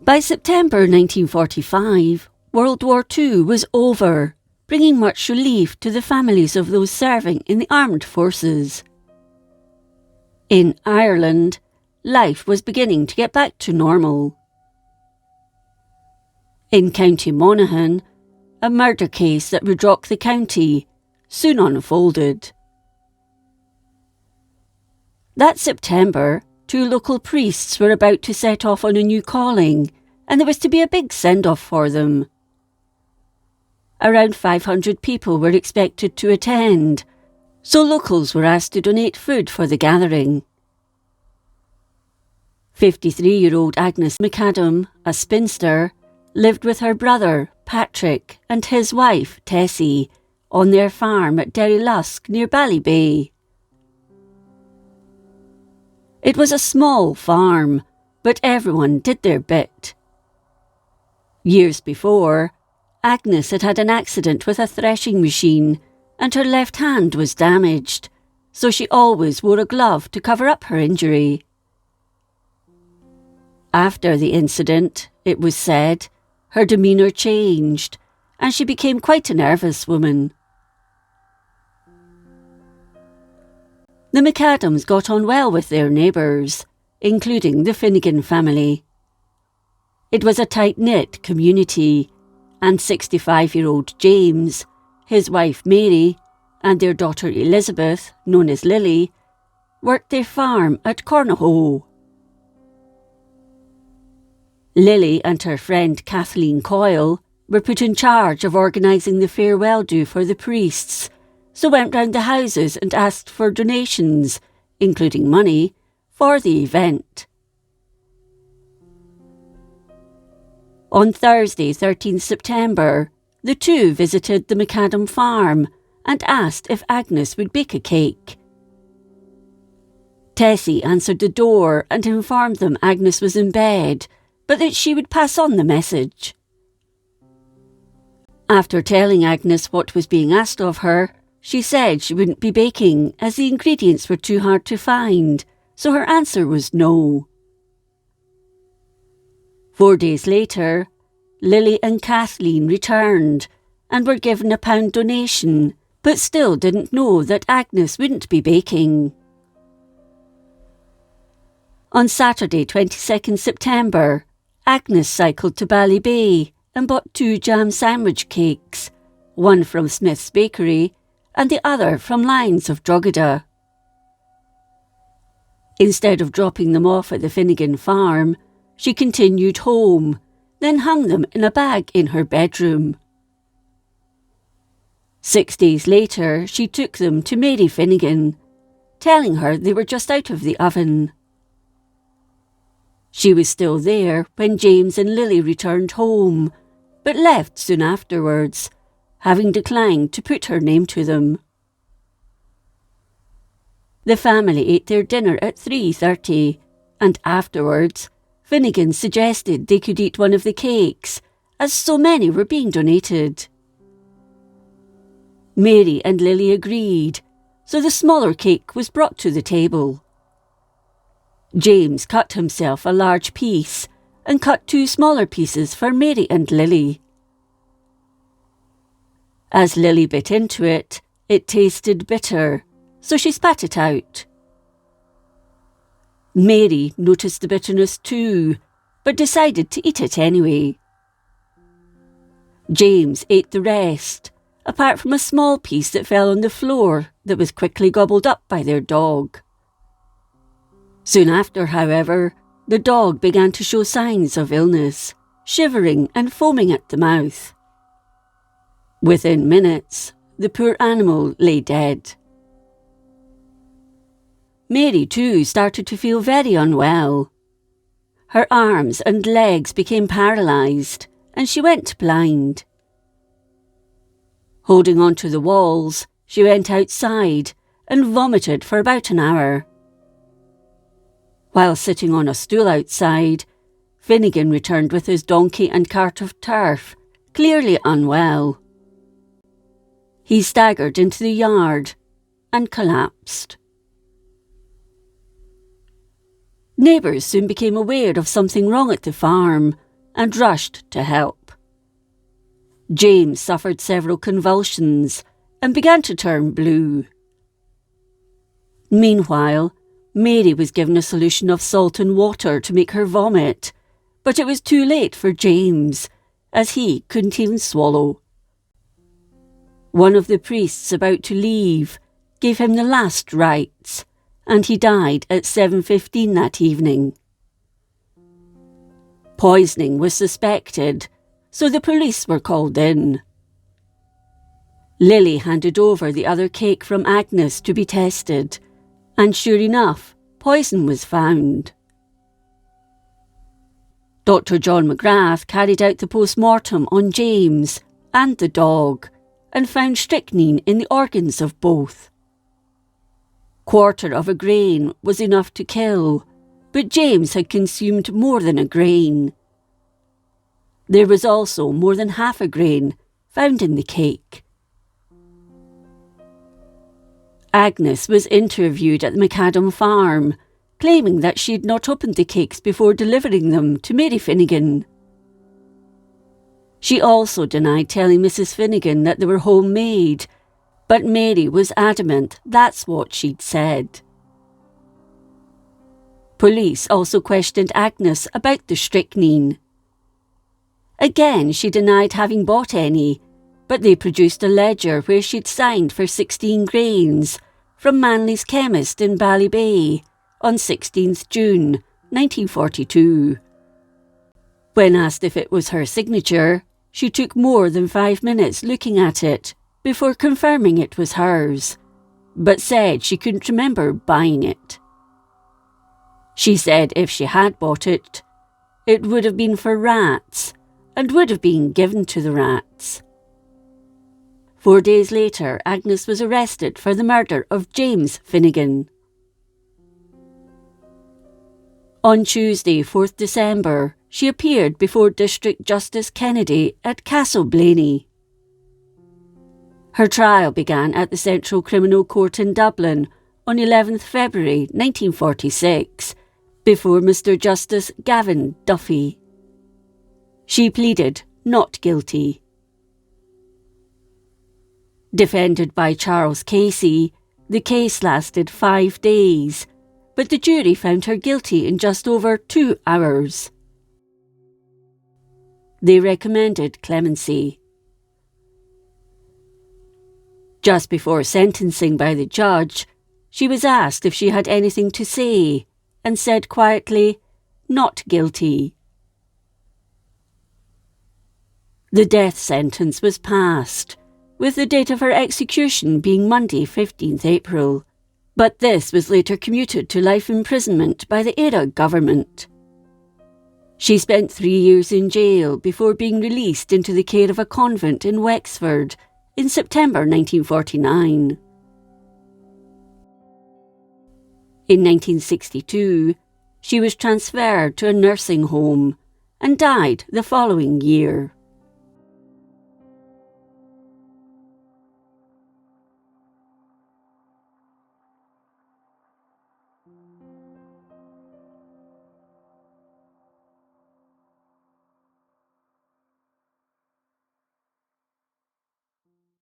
By September 1945, World War II was over, bringing much relief to the families of those serving in the armed forces. In Ireland, life was beginning to get back to normal. In County Monaghan, a murder case that would rock the county soon unfolded. That September, 2 local priests were about to set off on a new calling, and there was to be a big send-off for them. Around 500 people were expected to attend, so locals were asked to donate food for the gathering. 53-year-old Agnes McAdam, a spinster, lived with her brother, Patrick, and his wife, Tessie, on their farm at Derrylusk near Ballybay. It was a small farm, but everyone did their bit. Years before, Agnes had had an accident with a threshing machine and her left hand was damaged, so she always wore a glove to cover up her injury. After the incident, it was said, her demeanour changed and she became quite a nervous woman. The McAdams got on well with their neighbours, including the Finnegan family. It was a tight-knit community, and 65-year-old James, his wife Mary, and their daughter Elizabeth, known as Lily, worked their farm at Cornahoe. Lily and her friend Kathleen Coyle were put in charge of organising the farewell do for the priests, so went round the houses and asked for donations, including money, for the event. On Thursday, 13th September, the two visited the McAdam farm and asked if Agnes would bake a cake. Tessie answered the door and informed them Agnes was in bed, but that she would pass on the message. After telling Agnes what was being asked of her, she said she wouldn't be baking as the ingredients were too hard to find, so her answer was no. 4 days later, Lily and Kathleen returned and were given a £1 donation, but still didn't know that Agnes wouldn't be baking. On Saturday, 22nd September, Agnes cycled to Ballybay and bought 2 jam sandwich cakes, one from Smith's Bakery and the other from Lyons of Drogheda. Instead of dropping them off at the Finnegan farm, she continued home, then hung them in a bag in her bedroom. 6 days later, she took them to Mary Finnegan, telling her they were just out of the oven. She was still there when James and Lily returned home, but left soon afterwards, having declined to put her name to them. The family ate their dinner at 3:30, and afterwards, Finnegan suggested they could eat one of the cakes, as so many were being donated. Mary and Lily agreed, so the smaller cake was brought to the table. James cut himself a large piece and cut 2 smaller pieces for Mary and Lily. As Lily bit into it, it tasted bitter, so she spat it out. Mary noticed the bitterness too, but decided to eat it anyway. James ate the rest, apart from a small piece that fell on the floor that was quickly gobbled up by their dog. Soon after, however, the dog began to show signs of illness, shivering and foaming at the mouth. Within minutes, the poor animal lay dead. Mary too started to feel very unwell. Her arms and legs became paralysed and she went blind. Holding on to the walls, she went outside and vomited for about an hour. While sitting on a stool outside, Finnegan returned with his donkey and cart of turf, clearly unwell. He staggered into the yard and collapsed. Neighbours soon became aware of something wrong at the farm, and rushed to help. James suffered several convulsions and began to turn blue. Meanwhile, Mary was given a solution of salt and water to make her vomit, but it was too late for James, as he couldn't even swallow. One of the priests about to leave gave him the last rites, and he died at 7:15 that evening. Poisoning was suspected, so the police were called in. Lily handed over the other cake from Agnes to be tested, and sure enough, poison was found. Dr. John McGrath carried out the post-mortem on James and the dog and found strychnine in the organs of both. 1/4 of a grain was enough to kill, but James had consumed more than a grain. There was also more than half a grain found in the cake. Agnes was interviewed at the McAdam farm, claiming that she had not opened the cakes before delivering them to Mary Finnegan. She also denied telling Mrs. Finnegan that they were homemade, but Mary was adamant that's what she'd said. Police also questioned Agnes about the strychnine. Again, she denied having bought any, but they produced a ledger where she'd signed for 16 grains from Manley's chemist in Ballybay on 16th June 1942. When asked if it was her signature, she took more than 5 minutes looking at it before confirming it was hers, but said she couldn't remember buying it. She said if she had bought it, it would have been for rats and would have been given to the rats. 4 days later, Agnes was arrested for the murder of James Finnegan. On Tuesday, 4th December, she appeared before District Justice Kennedy at Castleblaney. Her trial began at the Central Criminal Court in Dublin on 11th February 1946, before Mr. Justice Gavin Duffy. She pleaded not guilty. Defended by Charles Casey, the case lasted 5 days, but the jury found her guilty in just over 2 hours. They recommended clemency. Just before sentencing by the judge, she was asked if she had anything to say and said quietly, "Not guilty." The death sentence was passed, with the date of her execution being Monday, 15th April, but this was later commuted to life imprisonment by the Eire government. She spent 3 years in jail before being released into the care of a convent in Wexford in September 1949. In 1962, she was transferred to a nursing home and died the following year.